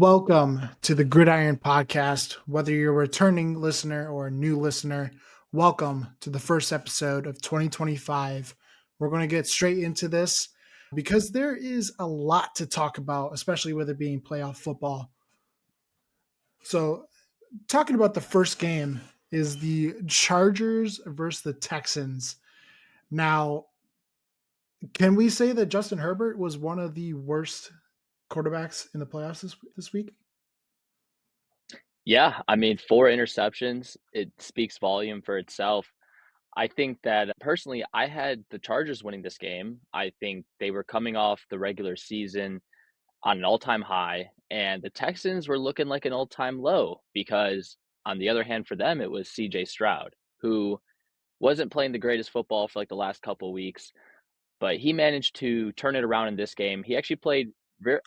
Welcome to the Gridiron Podcast. Whether you're a returning listener or a new listener, welcome to the first episode of 2025. We're going to get straight into this because there is a lot to talk about, especially with it being playoff football. So, talking about the first game is the Chargers versus the Texans. Now, can we say that Justin Herbert was one of the worst quarterbacks in the playoffs this week? Yeah, I mean, 4 interceptions, it speaks volume for itself. I think that personally, I had the Chargers winning this game. I think they were coming off the regular season on an all-time high, and the Texans were looking like an all-time low because, on the other hand, for them, it was CJ Stroud, who wasn't playing the greatest football for like the last couple weeks, but he managed to turn it around in this game. He actually played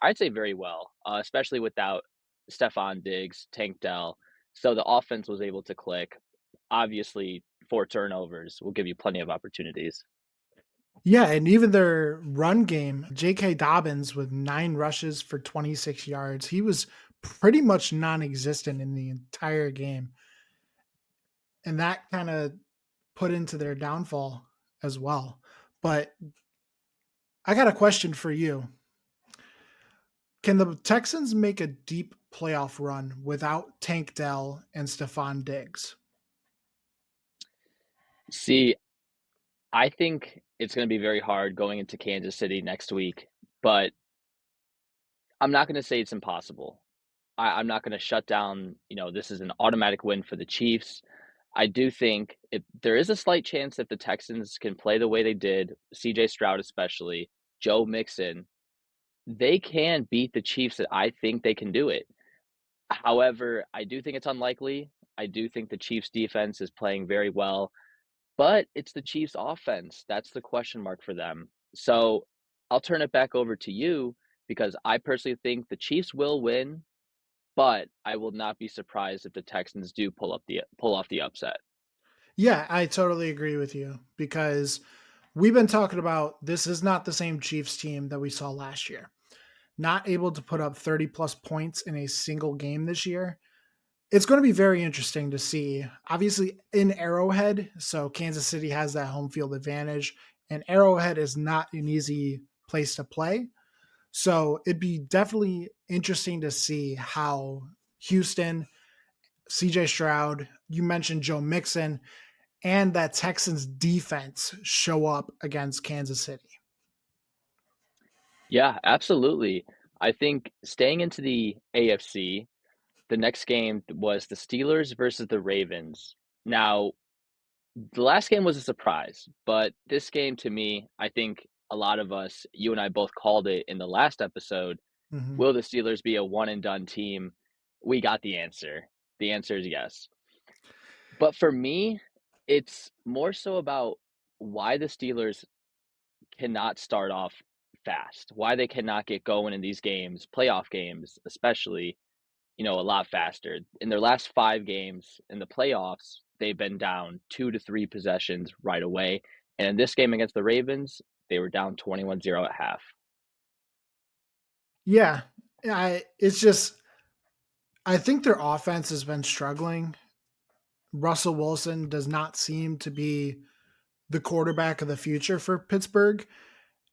I'd say very well, especially without Stefan Diggs, Tank Dell. So the offense was able to click. Obviously, 4 turnovers will give you plenty of opportunities. Yeah, and even their run game, J.K. Dobbins with 9 rushes for 26 yards. He was pretty much non-existent in the entire game. And that kind of put into their downfall as well. But I got a question for you. Can the Texans make a deep playoff run without Tank Dell and Stephon Diggs? See, I think it's going to be very hard going into Kansas City next week, but I'm not going to say it's impossible. I'm not going to shut down, this is an automatic win for the Chiefs. I do think there is a slight chance if the Texans can play the way they did, CJ Stroud especially, Joe Mixon, they can beat the Chiefs. That I think they can do it. However, I do think it's unlikely. I do think the Chiefs defense is playing very well, but it's the Chiefs offense. That's the question mark for them. So I'll turn it back over to you because I personally think the Chiefs will win, but I will not be surprised if the Texans do pull off the upset. Yeah, I totally agree with you because we've been talking about this is not the same Chiefs team that we saw last year. Not able to put up 30 plus points in a single game this year. It's going to be very interesting to see. Obviously, in Arrowhead, so Kansas City has that home field advantage, and Arrowhead is not an easy place to play. So it'd be definitely interesting to see how Houston, CJ Stroud, you mentioned Joe Mixon, and that Texans defense show up against Kansas City. Yeah, absolutely. I think staying into the AFC, the next game was the Steelers versus the Ravens. Now, the last game was a surprise, but this game to me, I think a lot of us, you and I both called it in the last episode. Mhm. Will the Steelers be a one and done team? We got the answer. The answer is yes. But for me, it's more so about why the Steelers cannot start off fast, why they cannot get going in these games, playoff games, especially, a lot faster. In their last 5 games in the playoffs, they've been down 2 to 3 possessions right away, and in this game against the Ravens, they were down 21-0 at half. Yeah, it's just I think their offense has been struggling. Russell Wilson does not seem to be the quarterback of the future for Pittsburgh.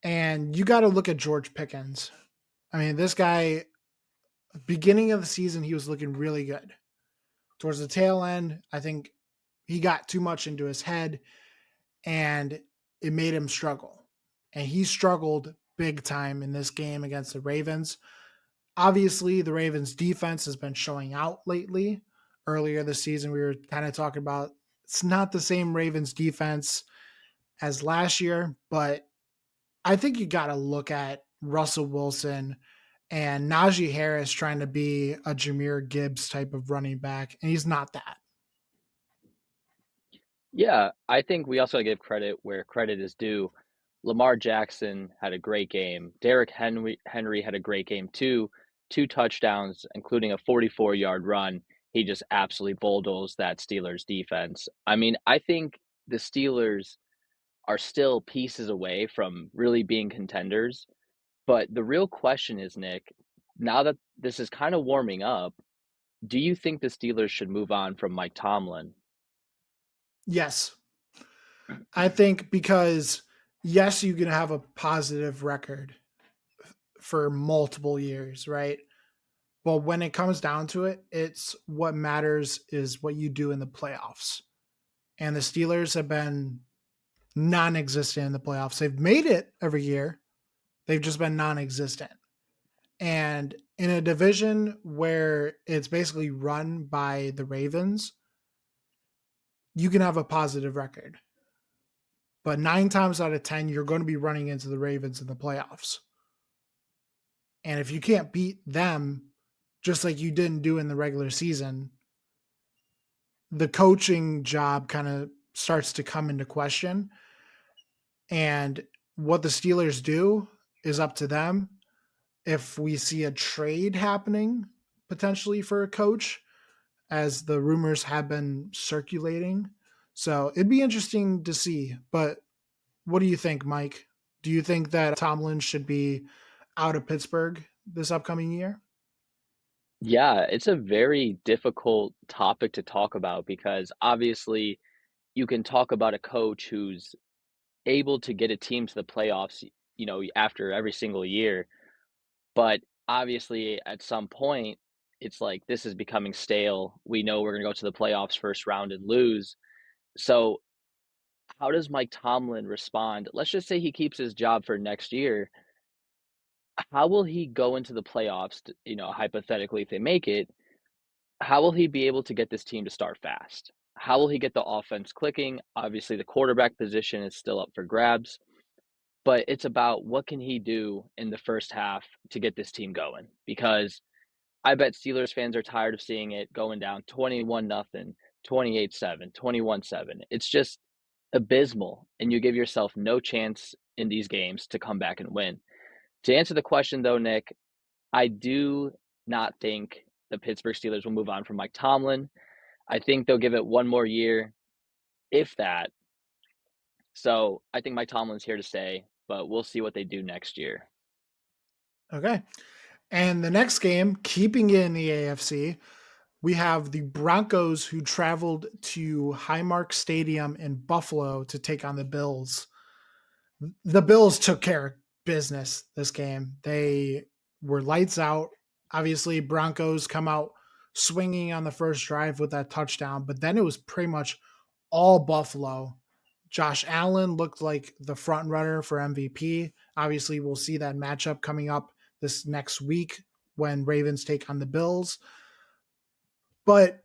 And you got to look at George Pickens. I mean, this guy, beginning of the season, he was looking really good. Towards the tail end, I think he got too much into his head and it made him struggle. And he struggled big time in this game against the Ravens. Obviously, the Ravens defense has been showing out lately. Earlier this season, we were kind of talking about it's not the same Ravens defense as last year, but I think you got to look at Russell Wilson and Najee Harris trying to be a Jameer Gibbs type of running back, and he's not that. Yeah, I think we also gotta give credit where credit is due. Lamar Jackson had a great game. Derrick Henry had a great game too. 2 touchdowns, including a 44-yard run. He just absolutely bulldozed that Steelers defense. I mean, I think the Steelers are still pieces away from really being contenders, but the real question is, Nick, Now that this is kind of warming up, do you think the Steelers should move on from Mike Tomlin? Yes. I think because, yes, you can have a positive record for multiple years, right? But when it comes down to it, it's what matters is what you do in the playoffs. And the Steelers have been non existent in the playoffs. They've made it every year, they've just been non existent. And in a division where it's basically run by the Ravens, you can have a positive record. But 9 times out of 10, you're going to be running into the Ravens in the playoffs. And if you can't beat them, just like you didn't do in the regular season, the coaching job kind of starts to come into question. And what the Steelers do is up to them. If we see a trade happening potentially for a coach, as the rumors have been circulating. So it'd be interesting to see. But what do you think, Mike? Do you think that Tomlin should be out of Pittsburgh this upcoming year? Yeah, it's a very difficult topic to talk about because obviously you can talk about a coach who's able to get a team to the playoffs, after every single year. But obviously, at some point, it's like this is becoming stale. We know we're going to go to the playoffs first round and lose. So, how does Mike Tomlin respond? Let's just say he keeps his job for next year. How will he go into the playoffs? Hypothetically, if they make it, how will he be able to get this team to start fast? How will he get the offense clicking? Obviously, the quarterback position is still up for grabs, but it's about what can he do in the first half to get this team going? Because I bet Steelers fans are tired of seeing it going down 21 nothing, 28-7, 21-7. It's just abysmal and you give yourself no chance in these games to come back and win. To answer the question though, Nick, I do not think the Pittsburgh Steelers will move on from Mike Tomlin. I think they'll give it one more year, if that. So I think Mike Tomlin's here to stay, but we'll see what they do next year. Okay. And the next game, keeping it in the AFC, we have the Broncos who traveled to Highmark Stadium in Buffalo to take on the Bills. The Bills took care of business this game. They were lights out. Obviously, Broncos come out swinging on the first drive with that touchdown, but then it was pretty much all Buffalo. Josh Allen looked like the front runner for MVP. Obviously, we'll see that matchup coming up this next week when Ravens take on the Bills. But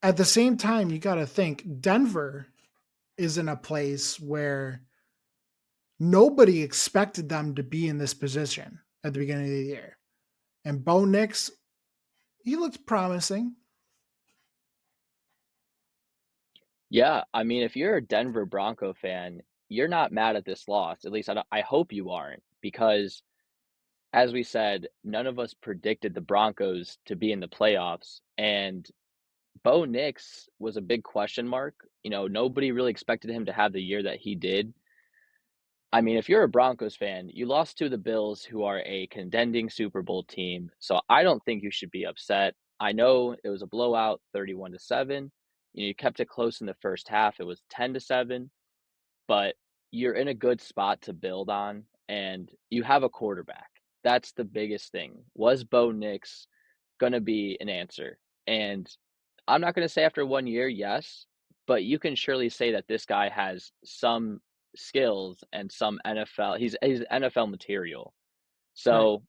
at the same time, you got to think Denver is in a place where nobody expected them to be in this position at the beginning of the year. And Bo Nix, he looked promising. Yeah, I mean, if you're a Denver Bronco fan, you're not mad at this loss. At least I hope you aren't, because as we said, none of us predicted the Broncos to be in the playoffs, and Bo Nix was a big question mark. Nobody really expected him to have the year that he did. I mean, if you're a Broncos fan, you lost to the Bills, who are a contending Super Bowl team. So I don't think you should be upset. I know it was a blowout, 31-7. You kept it close in the first half. It was 10-7, but you're in a good spot to build on, and you have a quarterback. That's the biggest thing. Was Bo Nix gonna be an answer? And I'm not gonna say after 1 year, yes, but you can surely say that this guy has some skills and some NFL he's NFL material. Right. So,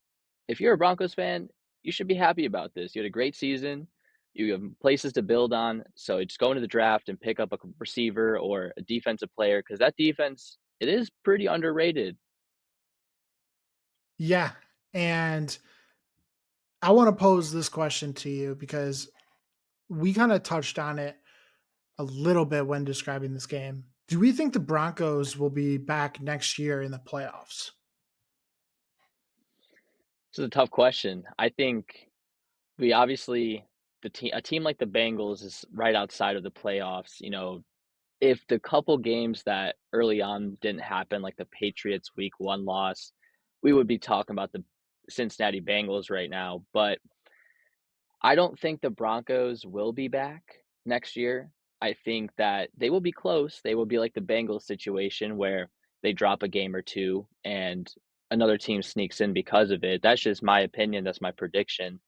if you're a Broncos fan, you should be happy about this. You had a great season. You have places to build on. So just go into the draft and pick up a receiver or a defensive player because that defense, it is pretty underrated. Yeah. And I want to pose this question to you because we kind of touched on it a little bit when describing this game. Do we think the Broncos will be back next year in the playoffs? This is a tough question. I think we obviously a team like the Bengals is right outside of the playoffs. If the couple games that early on didn't happen, like the Patriots week 1 loss, we would be talking about the Cincinnati Bengals right now, but I don't think the Broncos will be back next year. I think that they will be close. They will be like the Bengals situation where they drop a game or 2 and another team sneaks in because of it. That's just my opinion, that's my prediction.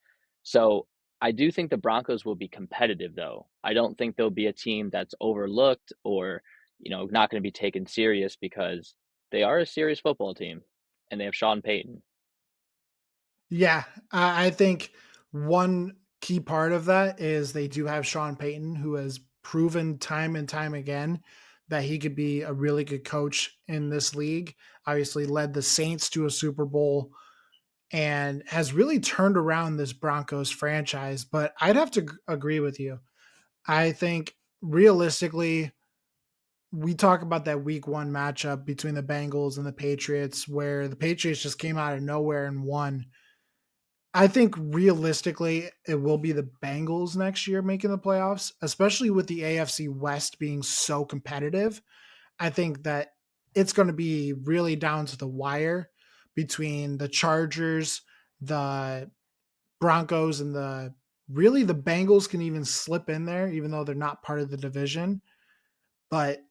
So, I do think the Broncos will be competitive, though. I don't think they'll be a team that's overlooked or, not gonna be taken serious because they are a serious football team, and they have Sean Payton. Yeah, I think one key part of that is they do have Sean Payton, who has proven time and time again that he could be a really good coach in this league. Obviously, led the Saints to a Super Bowl and has really turned around this Broncos franchise. But I'd have to agree with you. I think realistically, we talk about that week 1 matchup between the Bengals and the Patriots, where the Patriots just came out of nowhere and won. I think realistically, it will be the Bengals next year making the playoffs, especially with the AFC West being so competitive. I think that it's going to be really down to the wire between the Chargers, the Broncos, and the Bengals can even slip in there, even though they're not part of the division. But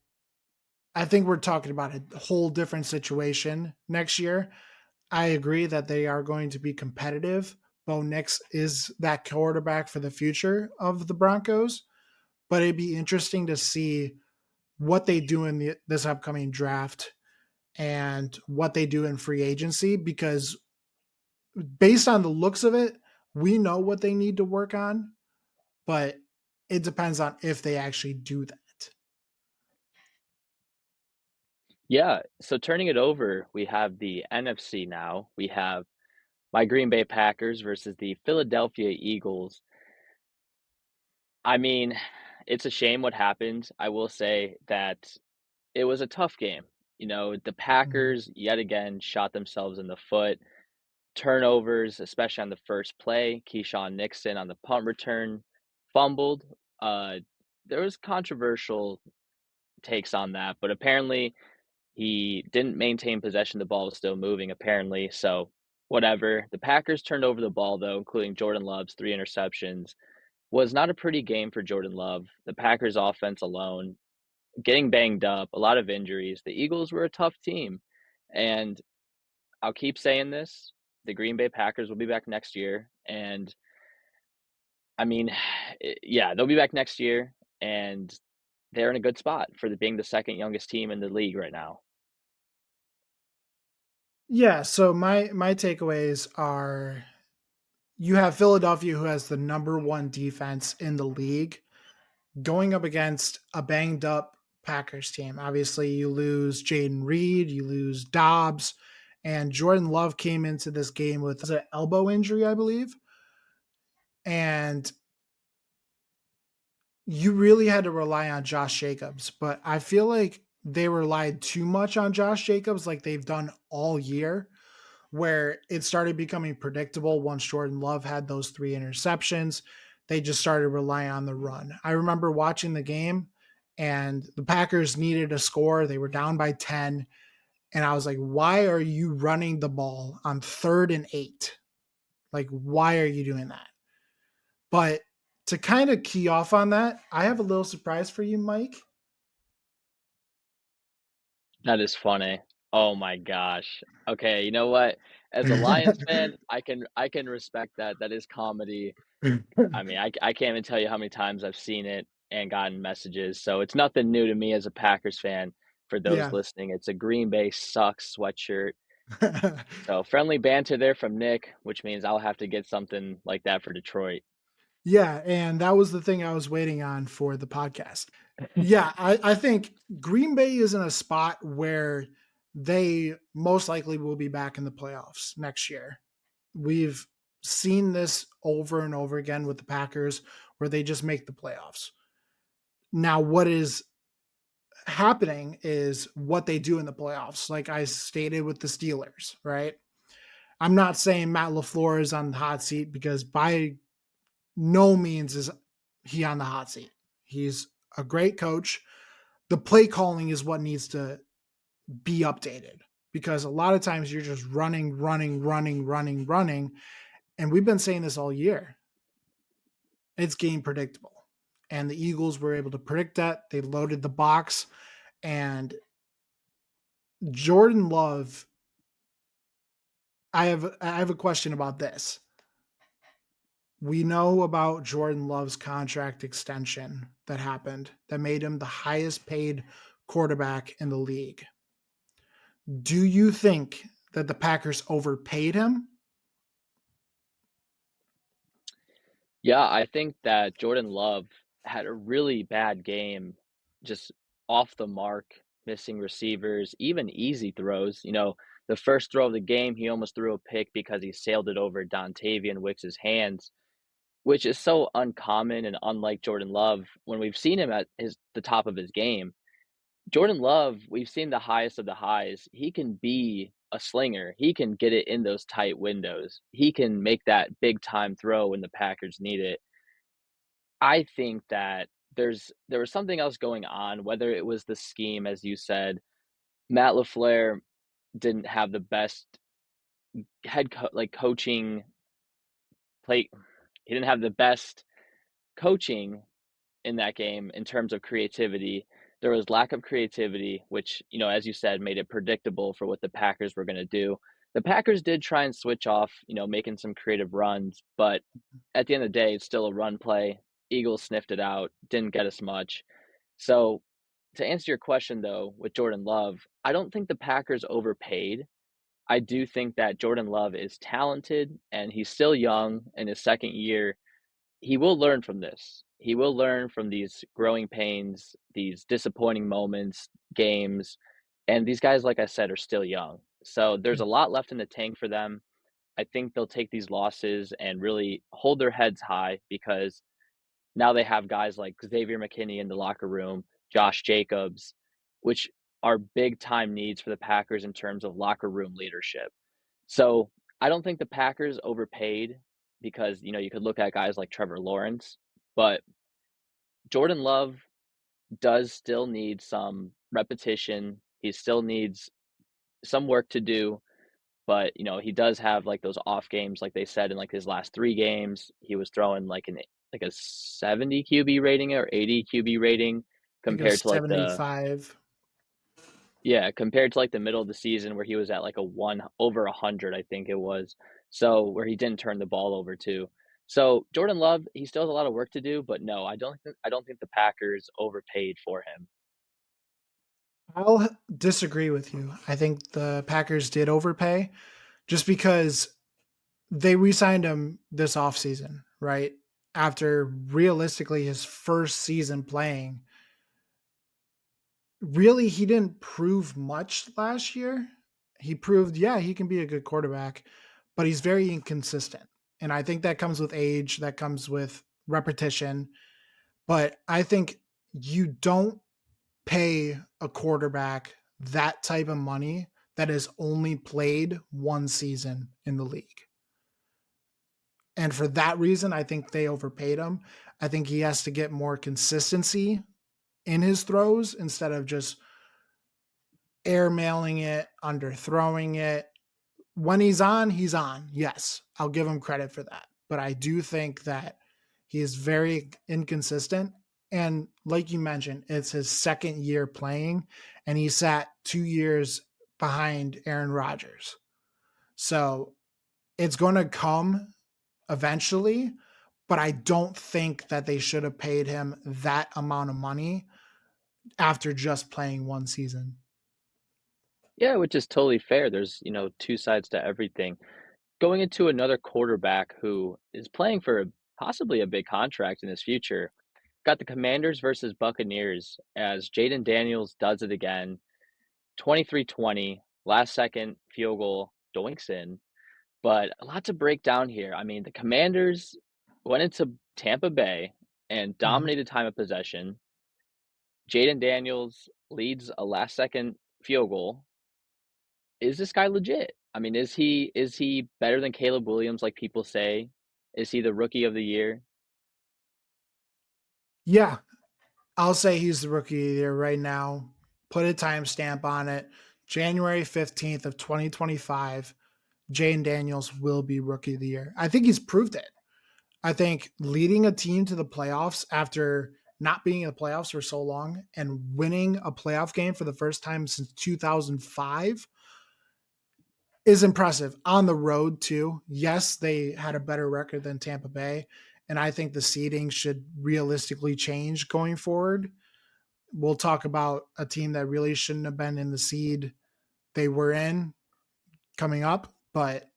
I think we're talking about a whole different situation next year. I agree that they are going to be competitive. Bo Nix is that quarterback for the future of the Broncos, but it'd be interesting to see what they do in this upcoming draft and what they do in free agency because based on the looks of it, we know what they need to work on, but it depends on if they actually do that. Yeah, so turning it over, we have the NFC now. We have my Green Bay Packers versus the Philadelphia Eagles. I mean, it's a shame what happened. I will say that it was a tough game. The Mhm. Packers yet again shot themselves in the foot. Turnovers, especially on the first play. Keyshawn Nixon on the punt return fumbled. Uh, there was controversial takes on that, but apparently he didn't maintain possession, the ball was still moving apparently, so whatever. The Packers turned over the ball though, including Jordan Love's 3 interceptions. Was not a pretty game for Jordan Love. The Packers offense alone getting banged up, a lot of injuries. The Eagles were a tough team, and I'll keep saying this, the Green Bay Packers will be back next year, and I mean, yeah, they'll be back next year, and they're in a good spot for being the 2nd youngest team in the league right now. Yeah, so my takeaways are you have Philadelphia who has the number 1 defense in the league going up against a banged up Packers team. Obviously, you lose Jaden Reed, you lose Dobbs, and Jordan Love came into this game with an elbow injury, I believe. And you really had to rely on Josh Jacobs, but I feel like they relied too much on Josh Jacobs like they've done all year, where it started becoming predictable once Jordan Love had those 3 interceptions. They just started relying on the run. I remember watching the game and the Packers needed a score. They were down by 10. And I was like, why are you running the ball on 3rd and 8? Like, why are you doing that? But to kind of key off on that, I have a little surprise for you, Mike. That is funny. Oh my gosh. Okay, you know what? As a Lions fan, I can respect that. That is comedy. I mean, I can't even tell you how many times I've seen it and gotten messages, so it's nothing new to me as a Packers fan. For those Yeah. listening, it's a Green Bay sucks sweatshirt. So, friendly banter there from Nick, which means I'll have to get something like that for Detroit. Yeah, and that was the thing I was waiting on for the podcast. Yeah, I think Green Bay is in a spot where they most likely will be back in the playoffs next year. We've seen this over and over again with the Packers where they just make the playoffs. Now, what is happening is what they do in the playoffs, like I stated with the Steelers, right? I'm not saying Matt LaFleur is on the hot seat because by no means is he on the hot seat. He's a great coach. The play calling is what needs to be updated because a lot of times you're just running, running, running, running, running. And we've been saying this all year. It's game predictable. And the Eagles were able to predict that. They loaded the box. And Jordan Love, I have a question about this. We know about Jordan Love's contract extension that happened that made him the highest paid quarterback in the league. Do you think that the Packers overpaid him? Yeah, I think that Jordan Love had a really bad game, just off the mark, missing receivers, even easy throws. The first throw of the game, he almost threw a pick because he sailed it over Dontavian Wicks's hands, which is so uncommon and unlike Jordan Love when we've seen him at the top of his game. Jordan Love, we've seen the highest of the highs. He can be a slinger. He can get it in those tight windows. He can make that big time throw when the Packers need it. I think that there was something else going on, whether it was the scheme, as you said. Matt LaFleur didn't have the best coaching play. He didn't have the best coaching in that game in terms of creativity. There was lack of creativity, which, as you said, made it predictable for what the Packers were going to do. The Packers did try and switch off, making some creative runs, but at the end of the day, it's still a run play. Eagles sniffed it out, didn't get us much. So, to answer your question though, with Jordan Love, I don't think the Packers overpaid. I do think that Jordan Love is talented and he's still young in his second year. He will learn from this. He will learn from these growing pains, these disappointing moments, games, and these guys, like I said, are still young. So there's a lot left in the tank for them. I think they'll take these losses and really hold their heads high because now they have guys like Xavier McKinney in the locker room, Josh Jacobs, which are big time needs for the Packers in terms of locker room leadership. So I don't think the Packers overpaid because, you could look at guys like Trevor Lawrence, but Jordan Love does still need some repetition. He still needs some work to do, but he does have like those off games, like they said in like his last 3 games, he was throwing like a 70 QB rating or 80 QB rating I think it was compared to like the 75. yeah, compared to like the middle of the season where he was at like a one over 100, I think it was. So where he didn't turn the ball over too. So Jordan Love, he still has a lot of work to do, but no, I don't think the Packers overpaid for him. I'll disagree with you. I think the Packers did overpay just because they re-signed him this offseason, right? After realistically his first season playing. Really, he didn't prove much last year. He proved, yeah, he can be a good quarterback, but he's very inconsistent. And I think that comes with age, that comes with repetition. But I think you don't pay a quarterback that type of money that has only played one season in the league. And for that reason, I think they overpaid him. I think he has to get more consistency in his throws instead of just airmailing it, underthrowing it. When he's on, he's on. Yes, I'll give him credit for that. But I do think that he is very inconsistent. And like you mentioned, it's his second year playing, and he sat 2 years behind Aaron Rodgers. So it's going to come eventually, but I don't think that they should have paid him that amount of money after just playing one season. Yeah, which is totally fair. There's, two sides to everything. Going into another quarterback who is playing for possibly a big contract in his future, got the Commanders versus Buccaneers as Jaden Daniels does it again. 23-20, last second field goal, doinks in. But a lot to break down here. I mean, the Commanders went into Tampa Bay and Mhm. dominated time of possession. Jaden Daniels leads a last second field goal. Is this guy legit? I mean, is he better than Caleb Williams like people say? Is he the rookie of the year? Yeah, I'll say he's the rookie of the year right now. Put a timestamp on it. January 15th of 2025, Jane Daniels will be rookie of the year. I think he's proved it. I think leading a team to the playoffs after not being in the playoffs for so long and winning a playoff game for the first time since 2005 is impressive. On the road, too. Yes, they had a better record than Tampa Bay, and I think the seeding should realistically change going forward. We'll talk about a team that really shouldn't have been in the seed they were in coming up, but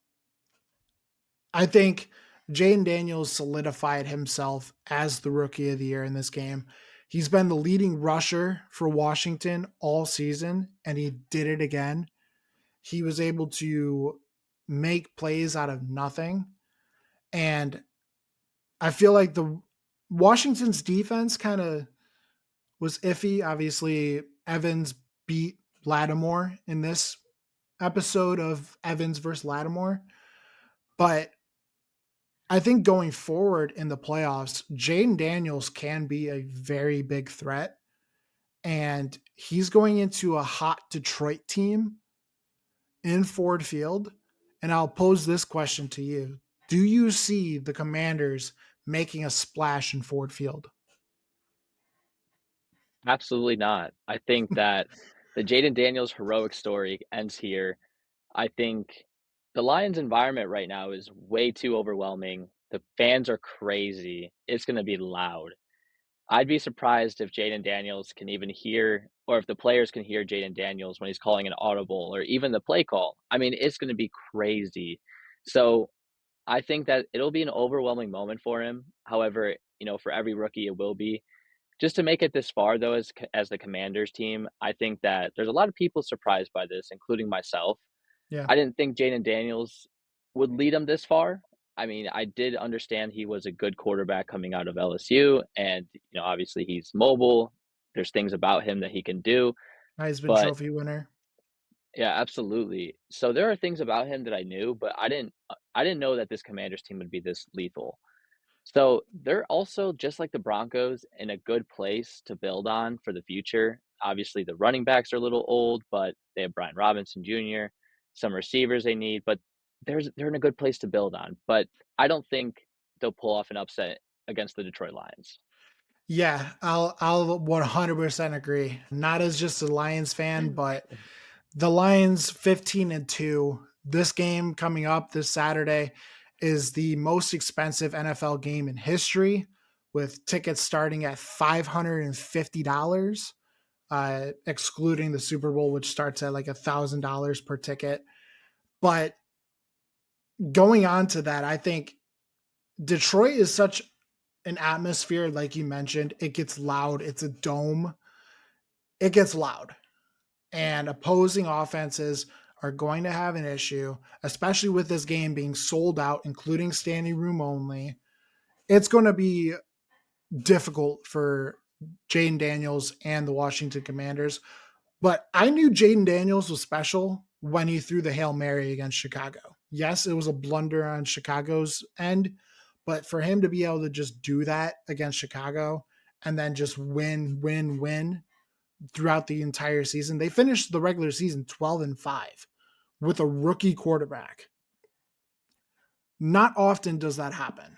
I think Jaden Daniels solidified himself as the rookie of the year in this game. He's been the leading rusher for Washington all season, and he did it again. He was able to make plays out of nothing. And I feel like the Washington's defense kind of was iffy. Obviously, Evans beat Lattimore in this episode of Evans versus Lattimore. But I think going forward in the playoffs, Jaden Daniels can be a very big threat. And he's going into a hot Detroit team in Ford Field. And I'll pose this question to you. Do you see the Commanders making a splash in Ford Field? Absolutely not. I think that the Jaden Daniels heroic story ends here. I think the Lions' environment right now is way too overwhelming. The fans are crazy. It's gonna be loud. I'd be surprised if Jaden Daniels can even hear or if the players can hear Jaden Daniels when he's calling an audible or even the play call. I mean, it's gonna be crazy. So, I think that it'll be an overwhelming moment for him. However, for every rookie, it will be. Just to make it this far, though, as the Commanders team, I think that there's a lot of people surprised by this, including myself. Yeah, I didn't think Jaden Daniels would lead them this far. I mean, I did understand he was a good quarterback coming out of LSU, and obviously he's mobile. There's things about him that he can do, Heisman but Trophy winner. yeah, absolutely. So there are things about him that I knew, but I didn't know that this Commanders team would be this lethal. So they're also just like the Broncos in a good place to build on for the future. Obviously, the running backs are a little old, but they have Brian Robinson Jr., some receivers they need, but they're in a good place to build on. But I don't think they'll pull off an upset against the Detroit Lions. Yeah, I'll 100% agree. Not as just a Lions fan, but the Lions 15-2. This game coming up this Saturday is the most expensive NFL game in history, with tickets starting at $550, excluding the Super Bowl, which starts at like $1,000 per ticket. But going on to that, I think Detroit is such an atmosphere, like you mentioned. It gets loud. It's a dome. It gets loud. And opposing offenses are going to have an issue, especially with this game being sold out, including standing room only. It's going to be difficult for Jaden Daniels and the Washington Commanders. But I knew Jaden Daniels was special when he threw the Hail Mary against Chicago. Yes, it was a blunder on Chicago's end, but for him to be able to just do that against Chicago and then just win throughout the entire season. They finished the regular season 12-5 with a rookie quarterback. Not often does that happen.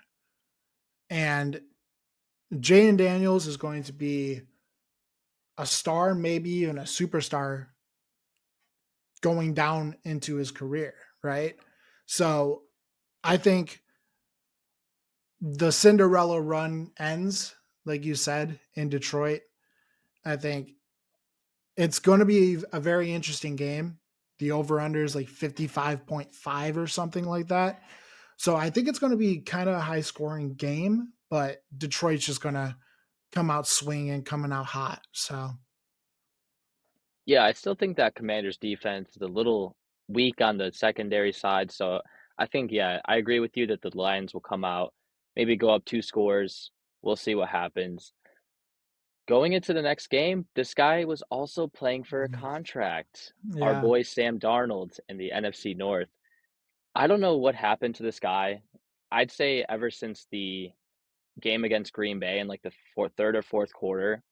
And Jaden Daniels is going to be a star, maybe even a superstar going down into his career, right? So I think the Cinderella run ends, like you said, in Detroit. I think it's going to be a very interesting game. The over under is like 55.5 or something like that. So I think it's going to be kind of a high scoring game, but Detroit's just going to come out swinging, coming out hot. So Yeah, I still think that Commanders defense is a little weak on the secondary side. So I think, yeah, I agree with you that the Lions will come out, maybe go up 2 scores. We'll see what happens. Going into the next game, this guy was also playing for a contract. Our yeah, boy Sam Darnold in the NFC North. I don't know what happened to this guy. I'd say ever since the game against Green Bay in like the third or fourth quarter,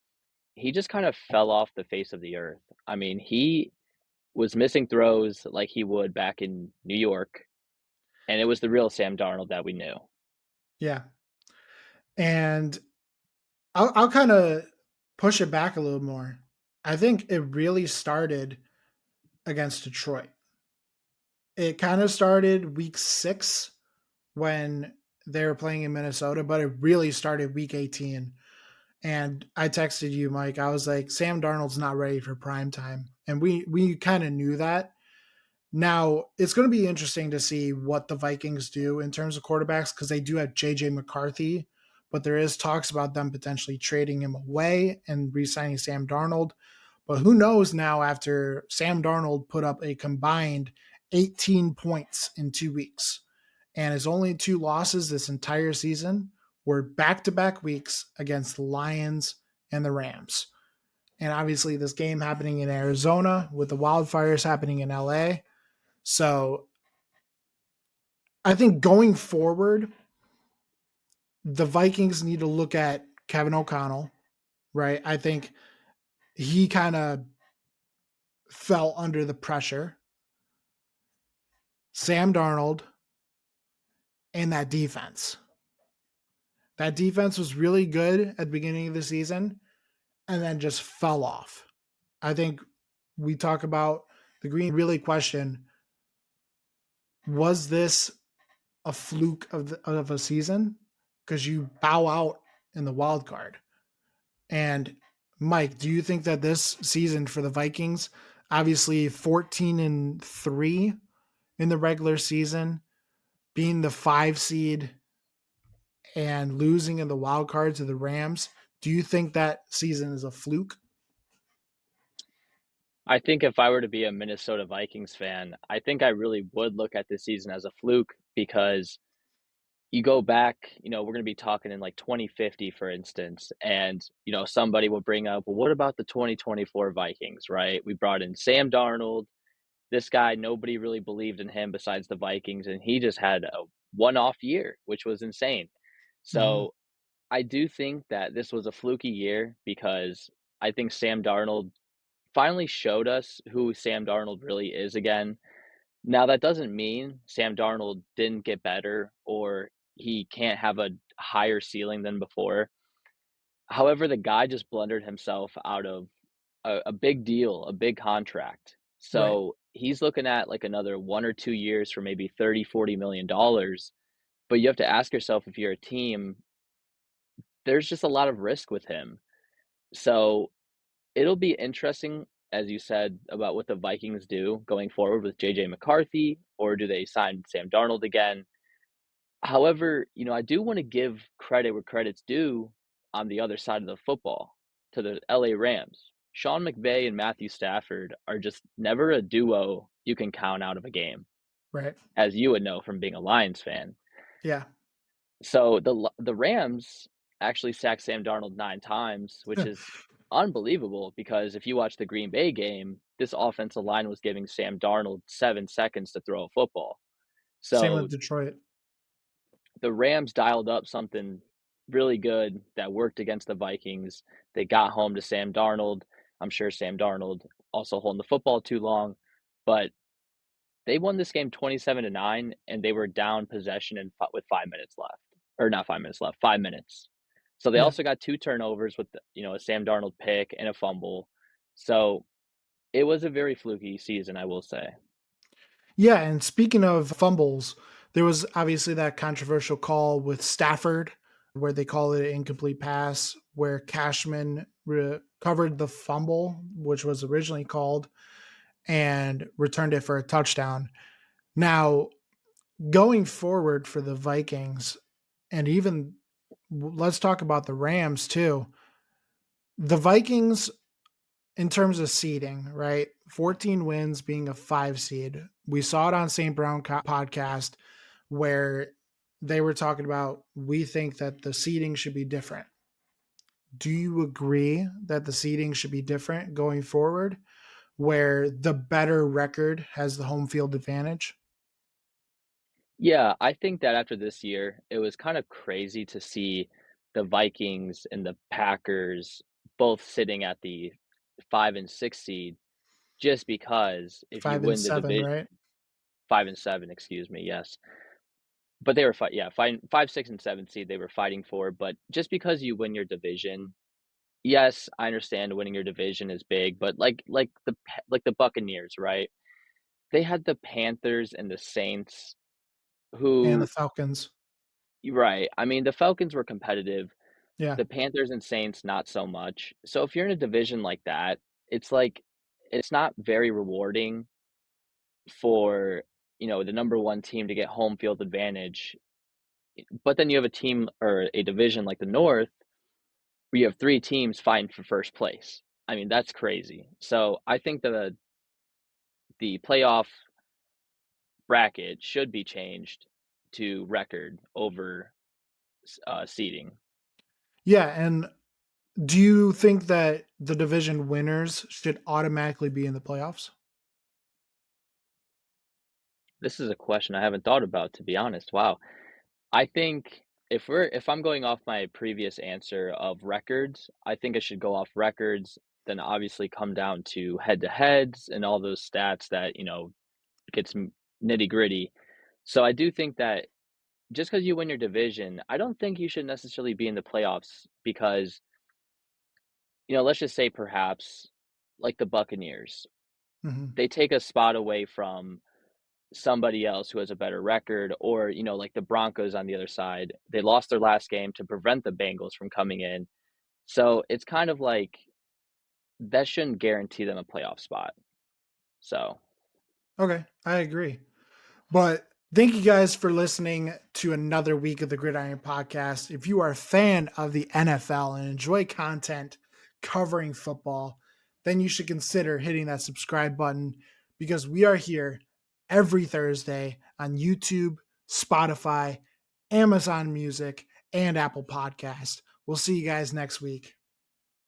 he just kind of fell off the face of the earth. I mean, he was missing throws like he would back in New York, and it was the real Sam Darnold that we knew. Yeah. And I'll kind of push it back a little more. I think it really started against Detroit. It kind of started week 6 when they were playing in Minnesota, but it really started week 18. And I texted you, Mike. I was like, Sam Darnold's not ready for prime time. And we kind of knew that. Now, it's going to be interesting to see what the Vikings do in terms of quarterbacks because they do have JJ McCarthy, but there is talks about them potentially trading him away and re-signing Sam Darnold. But who knows now after Sam Darnold put up a combined 18 points in 2 weeks and his only 2 losses this entire season were back-to-back weeks against the Lions and the Rams. And obviously this game happening in Arizona with the wildfires happening in LA. So I think going forward, the Vikings need to look at Kevin O'Connell, right? I think he kind of fell under the pressure. Sam Darnold and that defense. That defense was really good at the beginning of the season and then just fell off. I think we talk about the Green really question, was this a fluke of a season? Because you bow out in the wild card. And Mike, do you think that this season for the Vikings, obviously 14-3 in the regular season, being the 5 seed and losing in the wild card to the Rams, do you think that season is a fluke? I think if I were to be a Minnesota Vikings fan, I think I really would look at this season as a fluke because you go back, we're going to be talking in like 2050, for instance, and, somebody will bring up, well, what about the 2024 Vikings, right? We brought in Sam Darnold. This guy, nobody really believed in him besides the Vikings, and he just had a one off year, which was insane. Mm-hmm. So I do think that this was a fluky year because I think Sam Darnold finally showed us who Sam Darnold really is again. Now, that doesn't mean Sam Darnold didn't get better or he can't have a higher ceiling than before. However, the guy just blundered himself out of a big deal, a big contract. Right. So he's looking at like another 1 or 2 years for maybe 30, $40 million. But you have to ask yourself if you're a team, there's just a lot of risk with him. So it'll be interesting, as you said, about what the Vikings do going forward with JJ McCarthy, or do they sign Sam Darnold again? However, I do want to give credit where credit's due on the other side of the football to the LA Rams. Sean McVay and Matthew Stafford are just never a duo you can count out of a game, Right. as you would know from being a Lions fan. Yeah. So the Rams actually sacked Sam Darnold 9 times, which is unbelievable because if you watch the Green Bay game, this offensive line was giving Sam Darnold 7 seconds to throw a football. Same with So Detroit. the Rams dialed up something really good that worked against the Vikings. They got home to Sam Darnold. I'm sure Sam Darnold also holding the football too long, but they won this game 27-9, and they were down possession with 5 minutes left, or not 5 minutes left, 5 minutes. So they Yeah. also got two turnovers with a Sam Darnold pick and a fumble. So it was a very fluky season, I will say. Yeah. And speaking of fumbles, there was obviously that controversial call with Stafford where they call it an incomplete pass, where Cashman recovered the fumble, which was originally called, and returned it for a touchdown. Now, going forward for the Vikings, and even let's talk about the Rams too. The Vikings, in terms of seeding, right? 14 wins being a 5 seed. We saw it on St. Brown podcast where they were talking about we think that the seeding should be different. Do you agree that the seeding should be different going forward, where the better record has the home field advantage? Yeah, I think that after this year, it was kind of crazy to see the Vikings and the Packers both sitting at the 5 and 6 seed. just because if you Five and win the seven, division, right? 5 and 7, excuse me, yes. But they were yeah, fighting 5, 6, and 7 seed they were fighting for, but just because you win your division, yes, I understand winning your division is big, but like the Buccaneers, right? They had the Panthers and the Saints And the who Falcons. right, I mean, the Falcons were competitive, Yeah. the Panthers and Saints not so much. So if you're in a division like that, it's like it's not very rewarding for, the number 1 team to get home field advantage. But then you have a team or a division like the North, where you have 3 teams fighting for first place. I mean, that's crazy. So, I think the playoff bracket should be changed to record over seeding. Yeah. And do you think that the division winners should automatically be in the playoffs? This is a question I haven't thought about, to be honest. Wow. I think if I'm going off my previous answer of records, I think I should go off records, then obviously come down to head-to-heads and all those stats that, gets nitty-gritty. So I do think that just because you win your division, I don't think you should necessarily be in the playoffs because, let's just say perhaps like the Buccaneers, Hmm. they take a spot away from somebody else who has a better record, or, like the Broncos on the other side. They lost their last game to prevent the Bengals from coming in. So it's kind of like that shouldn't guarantee them a playoff spot. So Okay. I agree. But thank you guys for listening to another week of the Gridiron Podcast. If you are a fan of the NFL and enjoy content covering football, then you should consider hitting that subscribe button because we are here every Thursday on YouTube, Spotify, Amazon Music, and Apple Podcast. We'll see you guys next week.